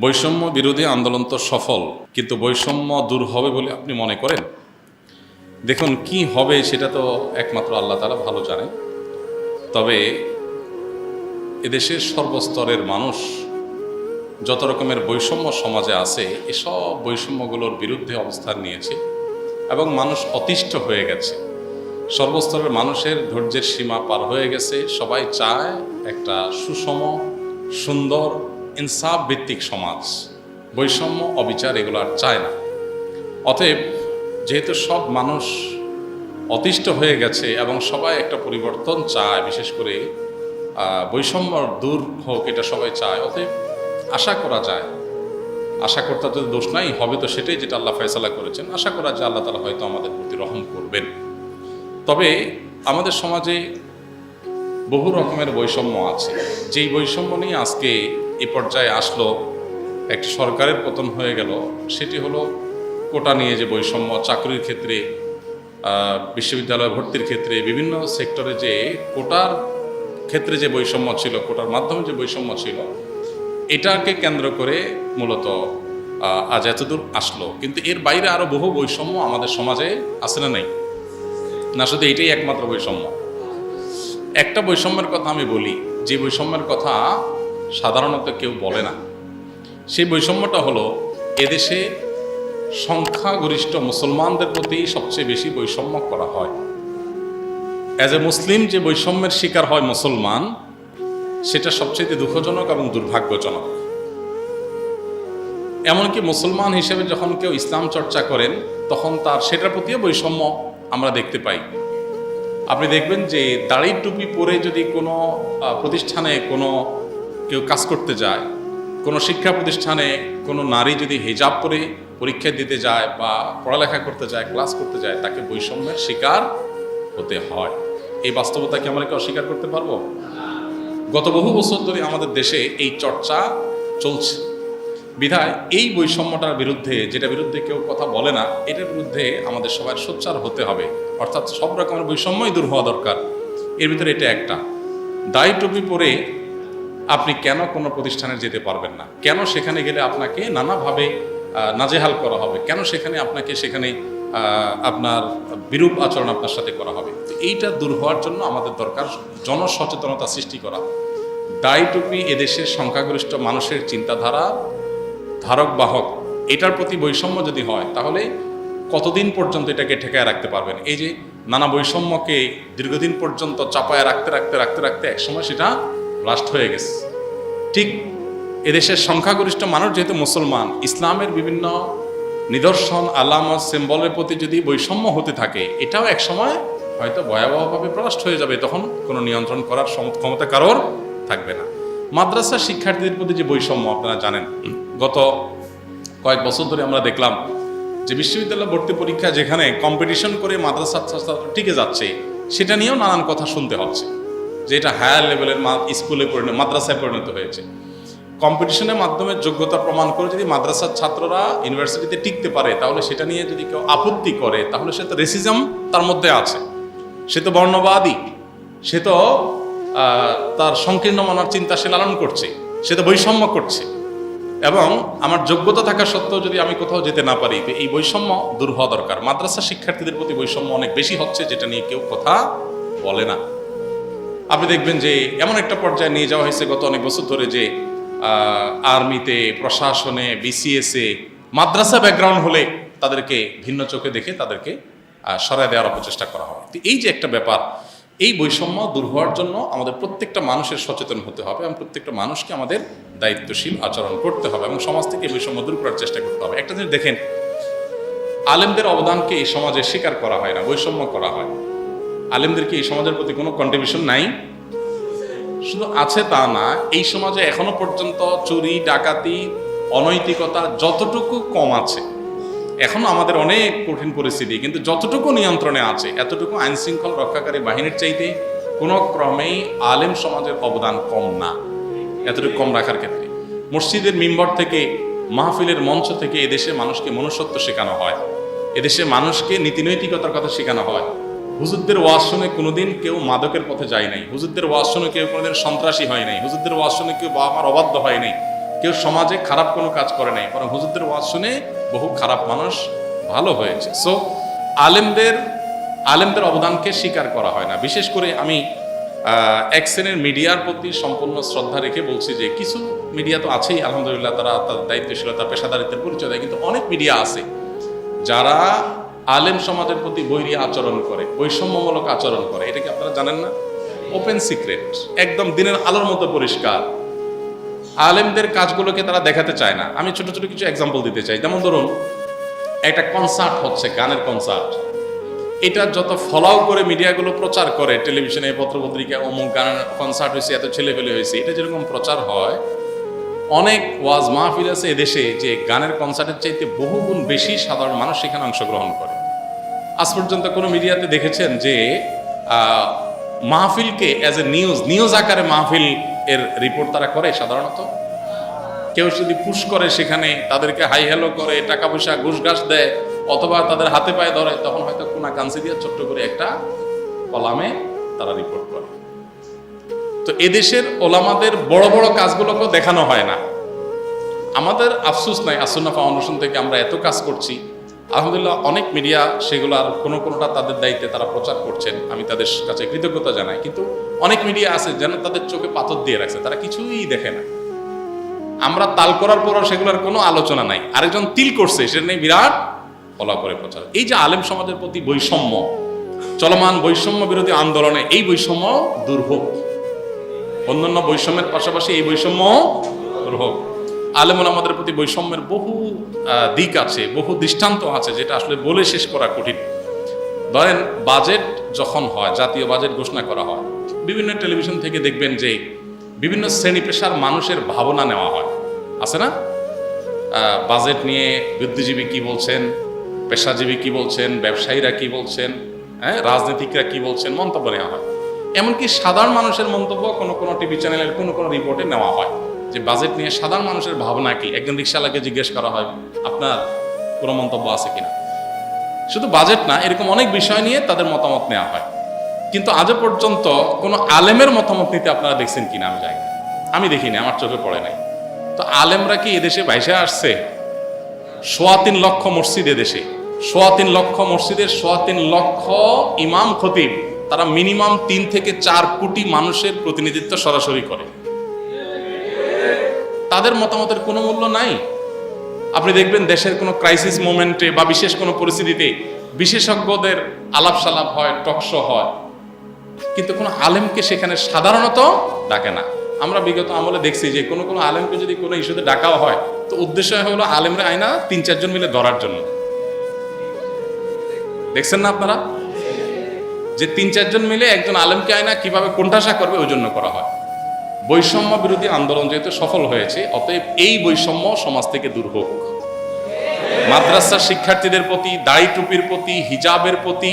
বৈষম্য বিরোধী আন্দোলন তো সফল, কিন্তু বৈষম্য দূর হবে বলে আপনি মনে করেন? দেখুন, কি হবে সেটা তো একমাত্র আল্লাহ তাআলা ভালো জানে। তবে এদেশের সর্বস্তরের মানুষ যত রকমের বৈষম্য সমাজে আছে, এসব বৈষম্যগুলোর বিরুদ্ধে অবস্থান নিয়েছে এবং মানুষ অতিষ্ঠ হয়ে গেছে। সর্বস্তরের মানুষের ধৈর্যের সীমা পার হয়ে গেছে। সবাই চায় একটা সুষম, সুন্দর, ইনসাফ ভিত্তিক সমাজ। বৈষম্য, অবিচার এগুলো আর চায় না। অতএব যেহেতু সব মানুষ অতিষ্ঠ হয়ে গেছে এবং সবাই একটা পরিবর্তন চায়, বিশেষ করে বৈষম্য দূর হোক এটা সবাই চায়, অতএব আশা করা যায়, আশা করতে তো দোষ নাই, হবে তো সেটাই যেটা আল্লাহ ফয়সালা করেছেন। আশা করা যায় আল্লাহ তাআলা হয়তো আমাদের প্রতি রহম করবেন। তবে আমাদের সমাজে বহু রকমের বৈষম্য আছে। যেই বৈষম্য নিয়ে আজকে এই পর্যায়ে আসলো, একটি সরকারের পতন হয়ে গেল, সেটি হলো কোটা নিয়ে যে বৈষম্য, চাকরির ক্ষেত্রে, বিশ্ববিদ্যালয় ভর্তির ক্ষেত্রে, বিভিন্ন সেক্টরে যে কোটার ক্ষেত্রে যে বৈষম্য ছিল, কোটার মাধ্যমে যে বৈষম্য ছিল, এটাকে কেন্দ্র করে মূলত আজ এতদূর আসলো। কিন্তু এর বাইরে আরও বহু বৈষম্য আমাদের সমাজে আছে না, নেই? না শুধু এটাই একমাত্র বৈষম্য? একটা বৈষম্যের কথা আমি বলি, যে বৈষম্যের কথা সাধারণত কেউ বলে না। সেই বৈষম্যটা হলো, এদেশে সংখ্যাগরিষ্ঠ মুসলমানদের প্রতি সবচেয়ে বেশি বৈষম্য করা হয়। অ্যাজ এ মুসলিম যে বৈষম্যের শিকার হয় মুসলমান, সেটা সবচেয়ে দুঃখজনক এবং দুর্ভাগ্যজনক। এমনকি মুসলমান হিসেবে যখন কেউ ইসলাম চর্চা করেন, তখন তার সেটার প্রতিও বৈষম্য আমরা দেখতে পাই। আপনি দেখবেন যে দাড়ি টুপি পরে যদি কোনো প্রতিষ্ঠানে কেউ কাজ করতে যায়, কোনো শিক্ষা প্রতিষ্ঠানে কোনো নারী যদি হিজাব পরে পরীক্ষা দিতে যায় বা পড়ালেখা করতে যায়, ক্লাস করতে যায়, তাকে বৈষম্যের শিকার হতে হয়। এই বাস্তবতা কি আমরা কি অস্বীকার করতে পারবো? গত বহু বছর ধরে আমাদের দেশে এই চর্চা চলছে। বিধায় এই বৈষম্যটার বিরুদ্ধে, যেটা বিরুদ্ধে কেউ কথা বলে না, এটার বিরুদ্ধে আমাদের সবাই সোচ্চার হতে হবে। অর্থাৎ সব রকমের বৈষম্যই দূর হওয়া দরকার। এর ভিতরে এটা একটা। দাড়ি টুপি পরে আপনি কেন কোনো প্রতিষ্ঠানে যেতে পারবেন না? কেন সেখানে গেলে আপনাকে নানাভাবে নাজেহাল করা হবে? কেন সেখানে আপনার বিরূপ আচরণ আপনার সাথে করা হবে? তো এইটা দূর হওয়ার জন্য আমাদের দরকার জনসচেতনতা সৃষ্টি করা। দাড়ি টুপি এদেশের সংখ্যাগরিষ্ঠ মানুষের চিন্তাধারা ধারক বাহক। এটার প্রতি বৈষম্য যদি হয়, তাহলে কতদিন পর্যন্ত এটাকে ঠেকায় রাখতে পারবেন? এই যে নানা বৈষম্যকে দীর্ঘদিন পর্যন্ত চাপায় রাখতে একসময় সেটা ব্লাস্ট হয়ে গেছে। ঠিক এদেশের সংখ্যাগরিষ্ঠ মানুষ যেহেতু মুসলমান, ইসলামের বিভিন্ন নিদর্শন, আলামত, সিম্বলের প্রতি যদি বৈষম্য হতে থাকে, এটাও একসময় হয়তো ভয়াবহভাবে ব্লাস্ট হয়ে যাবে। তখন কোনো নিয়ন্ত্রণ করার ক্ষমতা কারোর থাকবে না। মাদ্রাসা শিক্ষার্থীদের প্রতি যে বৈষম্য, আপনারা জানেন, গত কয়েক বছর ধরে আমরা দেখলাম যে বিশ্ববিদ্যালয় ভর্তি পরীক্ষা যেখানে কম্পিটিশন করে মাদ্রাসা ছাত্র টিকে যাচ্ছে, সেটা নিয়েও নানান কথা শুনতে হচ্ছে যে এটা হায়ার লেভেলের মাদ্রাসায় পরিণত হয়েছে। কম্পিটিশনের মাধ্যমে যোগ্যতা প্রমাণ করে যদি মাদ্রাসার ছাত্ররা ইউনিভার্সিটিতে টিকতে পারে, তাহলে সেটা নিয়ে যদি কেউ আপত্তি করে, তাহলে সে তো রেসিজম তার মধ্যে আছে, সে তো বর্ণবাদী, সে তো তার সংকীর্ণ মনের চিন্তা সে লালন করছে, সে তো বৈষম্য করছে। এবং আমার যোগ্যতা থাকা সত্ত্বেও যদি আমি কোথাও যেতে না পারি, তো এই বৈষম্য দূর হওয়া দরকার। মাদ্রাসা শিক্ষার্থীদের প্রতি বৈষম্য অনেক বেশি হচ্ছে, যেটা নিয়ে কেউ কথা বলে না। আপনি দেখবেন যে এমন একটা পর্যায়ে নিয়ে যাওয়া হয়েছে গত অনেক বছর ধরে যে আর্মিতে, প্রশাসনে, বিসিএসে মাদ্রাসা ব্যাকগ্রাউন্ড হলে তাদেরকে ভিন্ন চোখে দেখে তাদেরকে সরায় দেওয়ার অপচেষ্টা করা হয়। তো এই যে একটা ব্যাপার, এই বৈষম্য দূর হওয়ার জন্য আমাদের প্রত্যেকটা মানুষের সচেতন হতে হবে এবং প্রত্যেকটা মানুষকে আমাদের দায়িত্বশীল আচরণ করতে হবে এবং সমাজ থেকে এই বৈষম্য দূর করার চেষ্টা করতে হবে। একটা জিনিস দেখেন, আলেমদের অবদানকে এই সমাজে স্বীকার করা হয় না, বৈষম্য করা হয়। আলেমদেরকে এই সমাজের প্রতি কোনো কন্ট্রিবিউশন নাই। শুধু আছে তা না, এই সমাজে এখনো পর্যন্ত চুরি, ডাকাতি, অনৈতিকতা যতটুকু কম আছে, এখনো আমাদের অনেক কঠিন পরিস্থিতি, কিন্তু যতটুকু নিয়ন্ত্রণে আছে, এতটুকু আইন শৃঙ্খলা রক্ষাকারী বাহিনীর চাইতে কোনো ক্রমেই আলেম সমাজের অবদান কম না। এতটুকু কম রাখার ক্ষেত্রে মসজিদের মিম্বর থেকে, মাহফিলের মঞ্চ থেকে এদেশে মানুষকে মনুষ্যত্ব শেখানো হয়, এদেশে মানুষকে নীতিনৈতিকতার কথা শেখানো হয়। হুজুরদের ওয়াজ শুনে কোনোদিন কেউ মাদকের পথে যায় নাই, হুজুরদের ওয়াজ শুনে কেউ কোনোদিন সন্ত্রাসী হয় নাই, হুজুরদের ওয়াজ শুনে কেউ বাবা মার অবাধ্য হয় নাই, কেউ সমাজে খারাপ কোনো কাজ করে নাই, বরং হুজুরদের ওয়াজ শুনে বহু খারাপ মানুষ ভালো হয়েছে। সো আলেমদের অবদানকে স্বীকার করা হয় না। বিশেষ করে আমি এক শ্রেণীর মিডিয়ার প্রতি সম্পূর্ণ শ্রদ্ধা রেখে বলছি যে কিছু মিডিয়া তো আছেই আলহামদুলিল্লাহ, তারা তার দায়িত্বশীলতা পেশাদারিত্বের পরিচয় দেয়, কিন্তু অনেক মিডিয়া আছে যারা আলেম সমাজের প্রতি বৈরী আচরণ করে, বৈষম্যমূলক আচরণ করে। এটা কি আপনারা জানেন না? ওপেন সিক্রেট, একদম দিনের আলোর মতো পরিষ্কার। আলেমদের কাজগুলোকে তারা দেখাতে চায় না। আমি ছোট ছোট কিছু এক্সাম্পল দিতে চাই। যেমন ধরুন, একটা কনসার্ট হচ্ছে, গানের কনসার্ট, এটা যত ফলাও করে মিডিয়াগুলো প্রচার করে, টেলিভিশনে, পত্রপত্রিকায়, অমুক গানের কনসার্ট হয়েছে, এত ছেলেপেলে হয়েছে, এটা যেরকম প্রচার হয়, অনেক ওয়াজ মাহফিল আছে এদেশে যে গানের কনসার্টের চাইতে বহুগুণ বেশি সাধারণ মানুষ সেখানে অংশগ্রহণ করে। আজ পর্যন্ত কোনো মিডিয়াতে দেখেছেন যে মাহফিলকে অ্যাজ এ নিউজ আকারে মাহফিল এর রিপোর্ট তারা করে? সাধারণত কেউ যদি পুশ করে, সেখানে তাদেরকে হাই হ্যালো করে, টাকা পয়সা ঘুষ ঘাস দেয়, অথবা তাদের হাতে পায়ে ধরে, তখন হয়তো কোনা কাঞ্চি দিয়ে ছোট্ট করে একটা কলামে তারা রিপোর্ট করে। তো এদেশের ওলামাদের বড় বড় কাজগুলোকেও দেখানো হয় না। আমাদের আফসোস নাই, আসুন্নাহ ফাউন্ডেশন থেকে আমরা এত কাজ করছি, আলহামদুলিল্লাহ অনেক মিডিয়া সেগুলোর কোনোটা তাদের দায়িত্বে তারা প্রচার করছেন, আমি তাদের কাছে কৃতজ্ঞতা জানাই। কিন্তু অনেক মিডিয়া আছে যেন তাদের চোখে পাথর দিয়ে রাখছে, তারা কিছুই দেখে না। আমরা তাল করার পরও সেগুলোর কোনো আলোচনা নাই, আরেকজন তিল করছে সেটা নিয়ে বিরাট ফলা করে প্রচার। এই যে আলেম সমাজের প্রতি বৈষম্য, চলমান বৈষম্য বিরোধী আন্দোলনে এই বৈষম্য দূর হোক, অন্যান্য বৈষম্যের পাশাপাশি এই বৈষম্য দূর হোক। আলেম ওলামাদের প্রতি বৈষম্যের বহু দিক আছে, বহু দৃষ্টান্ত আছে, যেটা আসলে বলে শেষ করা কঠিন। ধরেন, বাজেট যখন হয়, জাতীয় বাজেট ঘোষণা করা হয়, বিভিন্ন টেলিভিশন থেকে দেখবেন যে বিভিন্ন শ্রেণী পেশার মানুষের ভাবনা নেওয়া হয়, আছে না? বাজেট নিয়ে বুদ্ধিজীবী কি বলছেন, পেশাজীবী কি বলছেন, ব্যবসায়ীরা কি বলছেন, রাজনীতিকরা কি বলছেন, মন্তব্য নেওয়া হয়। এমনকি সাধারণ মানুষের মন্তব্য কোনো টিভি চ্যানেলের কোনো রিপোর্টে নেওয়া হয় যে বাজেট নিয়ে সাধারণ মানুষের ভাবনা কি। একজন রিকশাওয়ালাকে জিজ্ঞেস করা হয়, আপনার কোনো মন্তব্য আছে কিনা। শুধু বাজেট না, এরকম অনেক বিষয় নিয়ে তাদের মতামত নেওয়া হয়। কিন্তু আজও পর্যন্ত কোনো আলেমের মতামত নিতে আপনারা দেখছেন কিনা আমি জানি না, আমি দেখিনি, আমার চোখে পড়ে নাই। তো আলেমরা কি এদেশে ভাইসে আসছে? ৩.৫ লক্ষ মসজিদ এদেশে, ৩.৫ লক্ষ মসজিদের ৩.৫ লক্ষ ইমাম খতিব, তারা মিনিমাম ৩ থেকে ৪ কোটি মানুষের প্রতিনিধিত্ব সরাসরি করে। তাদের মতামতের কোনো মূল্য নাই। আপনি দেখবেন দেশের কোনো ক্রাইসিস মোমেন্টে বা বিশেষ কোনো পরিস্থিতিতে বিশেষজ্ঞদের আলাপ সালাপ হয়, টকশো হয়, কিন্তু কোনো আলেমকে সেখানে সাধারণত ডাকে না। আমরা বিগত আমলে দেখছি যে কোনো আলেমকে যদি কোনো ইস্যুতে ডাকাও হয়, তো উদ্দেশ্য হলো আলেমরা আয়না ৩-৪ জন মিলে ধরার জন্য। দেখছেন না আপনারা যে ৩-৪ জন মিলে একজন আলেমকে আয়না কিভাবে কোণঠাসা করবে, ওই জন্য করা হয়। বৈষম্য বিরোধী আন্দোলন যেহেতু সফল হয়েছে, অতএব এই বৈষম্য সমাজ থেকে দূর হোক। মাদ্রাসার শিক্ষার্থীদের প্রতি, দাড়ি টুপির প্রতি, হিজাবের প্রতি,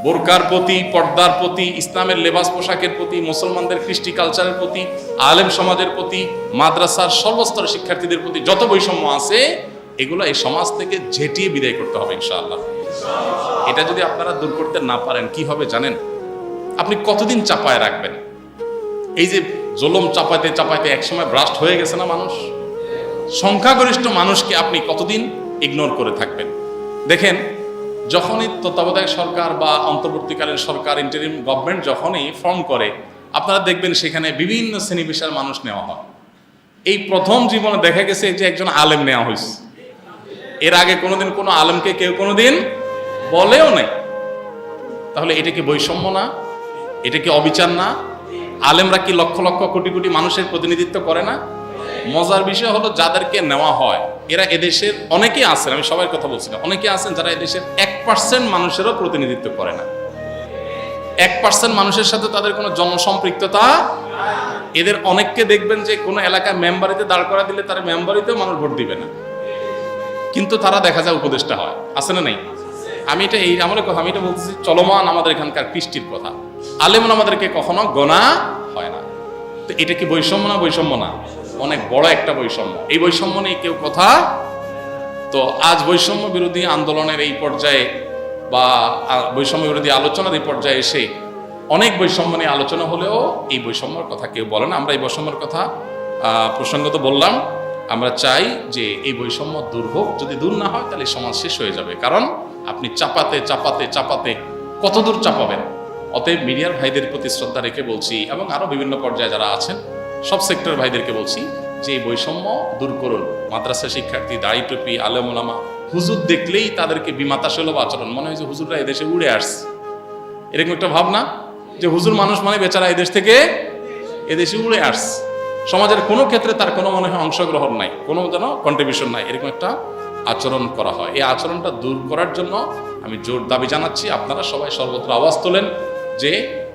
বোরকার প্রতি, পর্দার প্রতি, ইসলামের লেবাস পোশাকের প্রতি, মুসলমানদের কৃষ্টি কালচারের প্রতি, আলেম সমাজের প্রতি, মাদ্রাসার সর্বস্তরের শিক্ষার্থীদের প্রতি যত বৈষম্য আছে, এগুলো এই সমাজ থেকে ঝেঁটিয়ে বিদায় করতে হবে ইনশাআল্লাহ। এটা যদি আপনারা দূর করতে না পারেন, কি হবে জানেন? আপনি কতদিন চাপায় রাখবেন? এই যে জুলুম চাপাইতে চাপাইতে একসময় ব্রাস্ট হয়ে গেছে না মানুষ, সংখ্যাগরিষ্ঠ মানুষকে আপনি কতদিন ইগনোর করে থাকবেন? দেখেন, যখনই তত্ত্বাবধায়ক সরকার বা অন্তর্বর্তীকালীন সরকার, ইন্টারিম গভর্নমেন্ট যখনই ফর্ম করে, আপনারা দেখবেন সেখানে বিভিন্ন শ্রেণী পেশার মানুষ নেওয়া হয়। এই প্রথম জীবনে দেখা গেছে যে একজন আলেম নেওয়া হয়েছে। এর আগে কোনোদিন কোনো আলেমকে কেউ কোনোদিন বলেও নাই। তাহলে এটা কি বৈষম্য না? এটা কি অবিচার না? আলেমরা কি লক্ষ লক্ষ কোটি কোটি মানুষের প্রতিনিধিত্ব করে না? মজার বিষয় হলো, যাদেরকে নেওয়া হয় এরা এদেশের অনেকেই আছেন, আমি সবার কথা বলছি না, অনেকে আছেন যারা এদেশের 1% মানুষেরও প্রতিনিধিত্ব করে না। 1% মানুষের সাথে তাদের কোনো জনসম্পৃক্ততা। এদের অনেককে দেখবেন যে কোনো এলাকায় মেম্বারিতে দাঁড় করা দিলে তার মেম্বারিতেও মানুষ ভোট দিবে না, কিন্তু তারা দেখা যায় উপদেষ্টা হয়। আছে না নাই? আমি এটা এই আমলের কথা, আমি এটা বলতেছি চলমান আমাদের এখানকার কৃষ্টির কথা। আলেমন আমাদেরকে কখনো গোনা হয় না। তো এটা কি বৈষম্য না? বৈষম্য না, অনেক বড় একটা বৈষম্য। এই বৈষম্য নিয়ে কেউ কথা। তো আজ বৈষম্য বিরোধী আন্দোলনের এই পর্যায়ে বা বৈষম্য বিরোধী আলোচনার এই পর্যায়ে এসে অনেক বৈষম্য নিয়ে আলোচনা হলেও এই বৈষম্যের কথা কেউ বলে না। আমরা এই বৈষম্যের কথা প্রসঙ্গত বললাম। আমরা চাই যে এই বৈষম্য দূর হোক। যদি দূর না হয় তাহলে সমাজ শেষ হয়ে যাবে। কারণ আপনি চাপাতে চাপাতে চাপাতে কত দূর চাপাবেন? অতএব মিডিয়ার ভাইদের প্রতি শ্রদ্ধা রেখে বলছি, এবং আরও বিভিন্ন পর্যায়ে যারা আছেন সব সেক্টরের ভাইদেরকে বলছি যে এই বৈষম্য দূর করুন। মাদ্রাসা শিক্ষার্থী, দাড়ি টুপি, আলেম ওলামা, হুজুর দেখলেই তাদেরকে বিমাতাসুলভ আচরণ, মনে হয় যে হুজুররা এদেশে উড়ে আসছে, এরকম একটা ভাবনা যে হুজুর মানুষ মানে বেচারা এদেশ থেকে এদেশে উড়ে আসছে। সমাজের কোনো ক্ষেত্রে তার কোনো মনে হয় অংশগ্রহণ নাই, কোনো যেন কন্ট্রিবিউশন নাই, এরকম একটা আচরণ করা হয়। এই আচরণটা দূর করার জন্য আমি জোর দাবি জানাচ্ছি, আপনারা সবাই সর্বত্র আওয়াজ তোলেন যে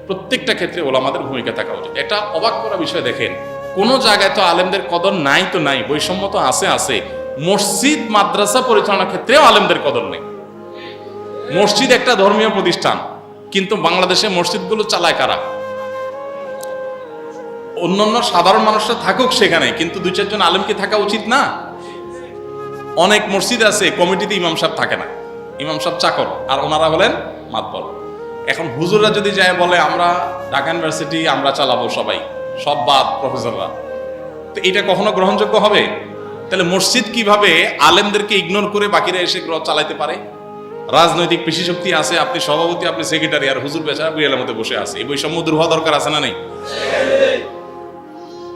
প্রত্যেকটা ক্ষেত্রে ওলামাদের ভূমিকা থাকা উচিত। এটা অবাক করা বিষয়, দেখেন কোনো জায়গায় তো আলেমদের কদর নাই, তো নাই, বৈষম্য তো আছে। মসজিদ মাদ্রাসা পরিচালনার ক্ষেত্রেও আলেমদের কদর নেই। মসজিদ একটা ধর্মীয় প্রতিষ্ঠান, কিন্তু বাংলাদেশে মসজিদগুলো চালায় কারা? অন্যান্য সাধারণ মানুষরা থাকুক সেখানে, কিন্তু 2-4 জন আলেম কি থাকা উচিত না? অনেক মসজিদ আছে কমিটিতে ইমাম সাহেব থাকে না, ইমাম সাহেব চাকর, আর ওনারা হলেন মাতবর। এখন হুজুররা যদি যায় বলে আমরা ঢাকা ইউনিভার্সিটি আমরা চালাবো, সবাই সব বাদ প্রফেসররা, তো এটা কখনো গ্রহণযোগ্য হবে? তাহলে মসজিদ কিভাবে আলেমদেরকে ইগনোর করে বাকিরা এসে চালাইতে পারে? রাজনৈতিক পেশি শক্তি আছে, আপনি সভাপতি, আপনি সেক্রেটারি, আর হুজুর বেচারা বিড়ালের মধ্যে বসে আছে। এই বৈষম্য দূর হওয়া দরকার আছে না নেই?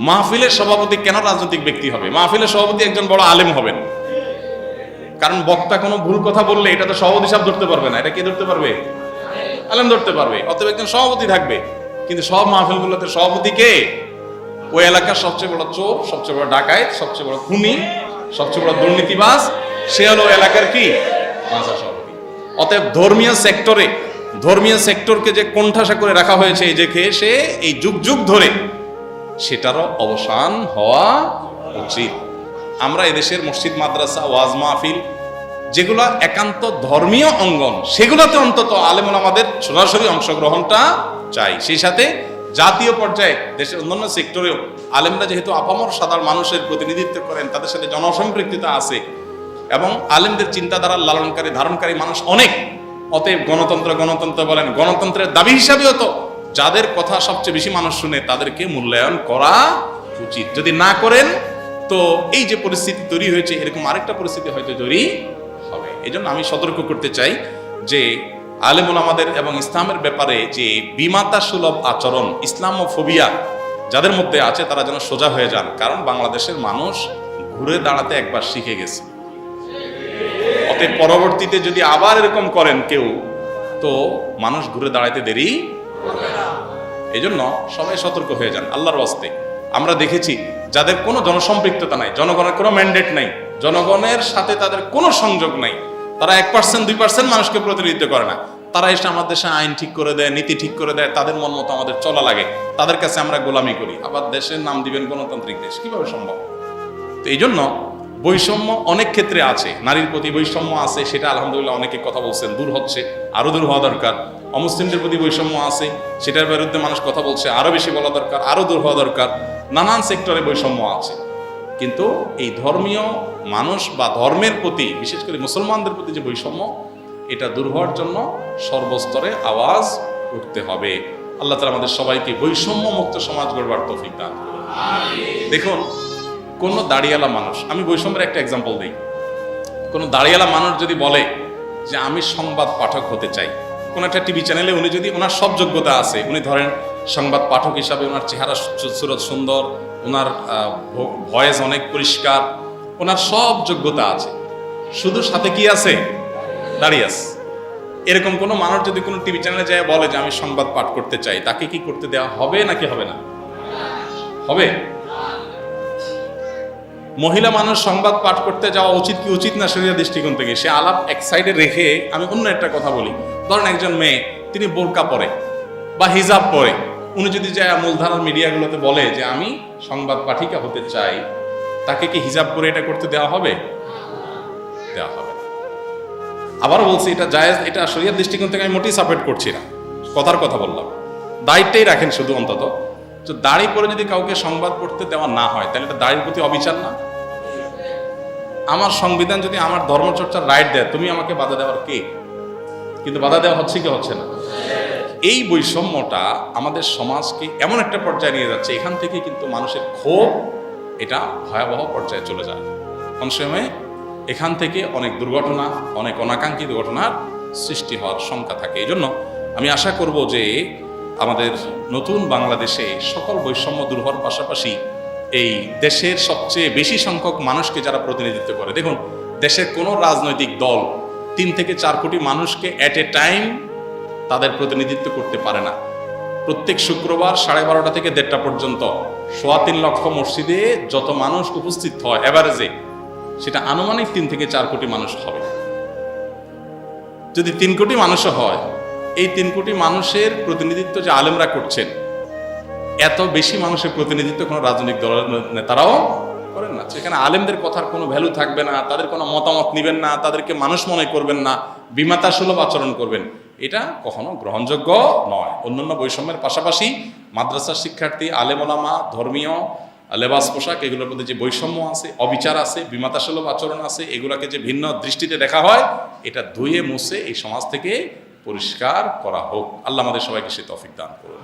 মাহফিলের সভাপতি কেন রাজনৈতিক ব্যক্তি হবে? মাহফিলের সভাপতি একজন বড় আলেম হবেন, কারণ বক্তা কোনো ভুল কথা বললে এটা তো সভাপতি সাহেব ধরতে পারবে না, এটা কে ধরতে পারবে? আলেম ধরতে পারবে। অতএব একজন সভাপতি থাকবে, কিন্তু সব মাহফিলগুলোতে সভাপতি কে? ওই এলাকার সবচেয়ে বড় চোর, সবচেয়ে বড় ডাকাত, সবচেয়ে বড় খুনি, সবচেয়ে বড় দুর্নীতিবাজ, সে হলো এলাকার কি সভাপতি। অতএব ধর্মীয় সেক্টরকে যে কোণঠাসা করে রাখা হয়েছে এই যে সে এই যুগ যুগ ধরে, সেটারও অবসান হওয়া উচিত। আমরা এদেশের মসজিদ, মাদ্রাসা, ওয়াজ মাহফিল যেগুলো একান্ত ধর্মীয় অঙ্গন, সেগুলোতে অন্তত আলেম ওলামাদের সরাসরি অংশগ্রহণটা চাই। সেই সাথে জাতীয় পর্যায়ে দেশের অন্যান্য সেক্টরেও আলেমরা যেহেতু আপামর সাধারণ মানুষের প্রতিনিধিত্ব করেন, তাদের সাথে জনসম্পৃক্ততা আছে, এবং আলেমদের চিন্তাধারার লালনকারী ধারণকারী মানুষ অনেক। অতএব গণতন্ত্র বলেন, গণতন্ত্রের দাবি হিসাবেও তো যাদের কথা সবচেয়ে বেশি মানুষ শুনে তাদেরকে মূল্যায়ন করা উচিত। যদি না করেন তো এই যে পরিস্থিতি তৈরি হয়েছে, এরকম আরেকটা পরিস্থিতি হয়তো তৈরি হবে। এই জন্য আমি সতর্ক করতে চাই যে আলেম ওলামাদের এবং ইসলামের ব্যাপারে যে বিমাতা সুলভ আচরণ, ইসলামোফোবিয়া যাদের মধ্যে আছে, তারা যেন সোজা হয়ে যান। কারণ বাংলাদেশের মানুষ ঘুরে দাঁড়াতে একবার শিখে গেছে। অতএব পরবর্তীতে যদি আবার এরকম করেন কেউ, তো মানুষ ঘুরে দাঁড়াতে দেরি করবে না। এই জন্য সবাই সতর্ক হয়ে যান আল্লাহর ওয়াস্তে। আমরা দেখেছি যাদের কোনো জনসম্পৃক্ততা নাই, জনগণের কোনো ম্যান্ডেট নাই, জনগণের সাথে তাদের কোনো সংযোগ নাই, তারা 1%, 2% মানুষকে প্রতিনিধিত্ব করে না, তারা এসে আমাদের দেশে আইন ঠিক করে দেয়, নীতি ঠিক করে দেয়, তাদের মন মতো আমাদের চলা লাগে, তাদের কাছে আমরা গোলামি করি। আবার দেশের নাম দিবেন গণতান্ত্রিক দেশ, কিভাবে সম্ভব? তো এই জন্য বৈষম্য অনেক ক্ষেত্রে আছে, নারীর প্রতি বৈষম্য আছে, সেটা আলহামদুলিল্লাহ অনেকে কথা বলছেন, দূর হচ্ছে, আরো দূর হওয়া দরকার। অমুসলিমদের প্রতি বৈষম্য আছে, সেটার বিরুদ্ধে মানুষ কথা বলছে, আরো বেশি বলা দরকার, আরো দূর হওয়া দরকার। নানান সেক্টরে বৈষম্য আছে, কিন্তু এই ধর্মীয় মানুষ বা ধর্মের প্রতি, বিশেষ করে মুসলমানদের প্রতি যে বৈষম্য, এটা দূর হওয়ার জন্য সর্বস্তরে আওয়াজ উঠতে হবে। আল্লাহ তাআলা আমাদের সবাইকে বৈষম্য মুক্ত সমাজ গড়বার তৌফিক দান করুন। দেখুন, কোনো দাড়িওয়ালা মানুষ, আমি বৈষম্যের একটা এক্সাম্পল দিই। কোনো দাড়িওয়ালা মানুষ যদি বলে যে আমি সংবাদ পাঠক হতে চাই, কোন একটা টিভি চ্যানেলে উনি যদি, ওনার সব যোগ্যতা আছে, উনি ধরেন সংবাদ পাঠক হিসাবে ওনার চেহারা সুরত সুন্দর, ওনার ভয়েস অনেক পরিষ্কার, ওনার সব যোগ্যতা আছে, শুধু সাথে কি আছে? দাড়ি আছে। এরকম কোনো মানুষ যদি কোনো টিভি চ্যানেলে যায় বলে যে আমি সংবাদ পাঠ করতে চাই, তাকে কি করতে দেওয়া হবে নাকি হবে না? হবে। মহিলা মানুষ সংবাদ পাঠ করতে যাওয়া উচিত কি উচিত না শরীয়তের দৃষ্টিকোণ থেকে, সে আলাপ এক সাইডে রেখে আমি অন্য একটা কথা বলি। ধরেন একজন মেয়ে, তিনি বোরকা পরে বা হিজাব পরে, উনি যদি যায় মূলধারার মিডিয়াগুলোতে বলে যে আমি সংবাদ পাঠিকা হতে চাই, তাকে কি হিজাব পরে এটা করতে দেওয়া হবে? দেওয়া হবে না। আবার বলছি, এটা জায়েজ, এটা শরীয়তের দৃষ্টিকোণ থেকে আমি মোটেই সাপোর্ট করছি না, কথার কথা বললাম। দায়িত্বই রাখেন শুধু অন্তত, তো দাড়ি পরে যদি কাউকে সংবাদ পড়তে দেওয়া না হয়, তাহলে এটা দাড়ির প্রতি অবিচার না? আমার সংবিধান যদি আমার ধর্মচর্চার রাইট দেয়, তুমি আমাকে বাধা দেওয়ার কে? কিন্তু বাধা দেওয়া হচ্ছে কি হচ্ছে না? এই বৈষম্যটা আমাদের সমাজকে এমন একটা পর্যায়ে নিয়ে যাচ্ছে, এখান থেকে কিন্তু মানুষের ক্ষোভ এটা ভয়াবহ পর্যায়ে চলে যায়। কোন সময় এখান থেকে অনেক দুর্ঘটনা, অনেক অনাকাঙ্ক্ষিত ঘটনার সৃষ্টি হওয়ার শঙ্কা থাকে। এই জন্য আমি আশা করব যে আমাদের নতুন বাংলাদেশে সকল বৈষম্য দূর হওয়ার পাশাপাশি এই দেশের সবচেয়ে বেশি সংখ্যক মানুষকে যারা প্রতিনিধিত্ব করে, দেখুন দেশের কোনো রাজনৈতিক দল 3 থেকে 4 কোটি মানুষকে অ্যাট এ টাইম তাদের প্রতিনিধিত্ব করতে পারে না। প্রত্যেক শুক্রবার 12:30 থেকে 1:30 পর্যন্ত 3.25 লক্ষ মসজিদে যত মানুষ উপস্থিত হয় এভারেজে, সেটা আনুমানিক 3 থেকে 4 কোটি মানুষ হবে। যদি 3 কোটি মানুষও হয়, এই 3 কোটি মানুষের প্রতিনিধিত্ব যে আলেমরা করছেন, এত বেশি মানুষের প্রতিনিধিত্ব কোনো রাজনৈতিক দলের নেতারাও করেন না। সেখানে আলেমদের কথার কোনো ভ্যালু থাকবে না, তাদের কোনো মতামত নেবেন না, তাদেরকে মানুষ মনে করবেন না, বিমাতা সুলভ আচরণ করবেন, এটা কখনো গ্রহণযোগ্য নয়। অন্যান্য বৈষম্যের পাশাপাশি মাদ্রাসার শিক্ষার্থী, আলেম ওলামা, ধর্মীয় লেবাস পোশাক, এগুলোর মধ্যে যে বৈষম্য আছে, অবিচার আছে, বিমাতা সুলভ আচরণ আছে, এগুলোকে যে ভিন্ন দৃষ্টিতে দেখা হয়, এটা ধুয়ে মুছে এই সমাজ থেকে পরিষ্কার করা হোক। আল্লাহ আমাদের সবাইকে সে তৌফিক দান করুন।